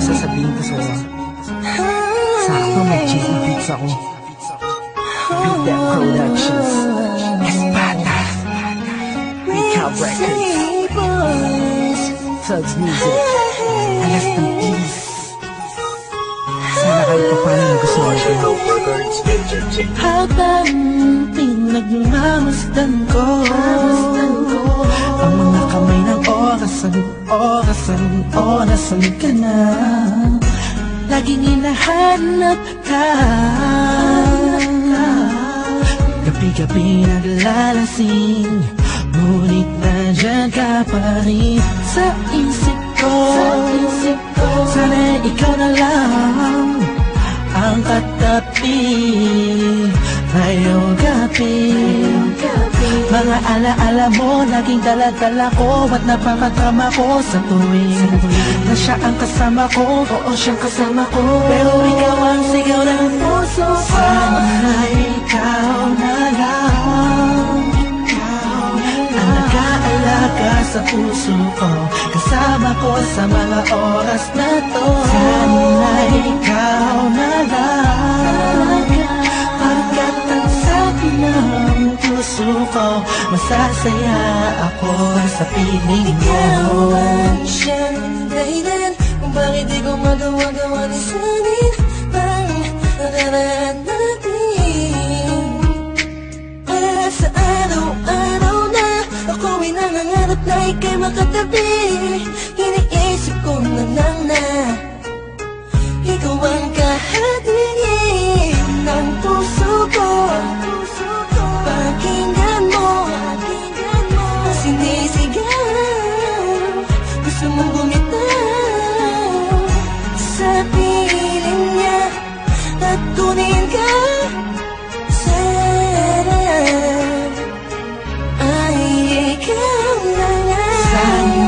sasabihin ko sa'yo. Sakto mag-cheesy beats ako. Beat That Productions, Espada, Recap Records, Thugs Music, Alas ng Peace. Sana kahit pa paano nagustuhan ko. Habang pinagmamasdan ko ang mga kamay ng orasan ka na. Laging hinahanap ka, gabi-gabi naglalasing, ngunit nandiyan ka pa rin sa isip ko. Sana ikaw na lang ang katabi ngayong gabi. Mga alaala mo laging dala-dala ko, at napakatama ko sa tuwing na siya ang kasama ko. Oo, siyang kasama ko, pero ikaw ang sigaw ng puso ko. Sana ikaw na lang ang nag-aalaga sa puso ko, kasama ko sa mga oras na to. Sana ikaw na lang, pagkat ang sabi ng puso ko, masasaya ako sa piling mo. Ikaw ang siyang dahilan kung bakit di ko magawa-gawa ni sanin pang nakaraan natin. Kaya sa araw-araw na ako'y nangangarap na ika'y makatabi, iniisip ko na lang na ikaw ang kahati ng puso ko. Pakinggan mo ang sinisigaw, gusto mong bumitaw sa piling niya at kunin ka. Sana ay ikaw na lang.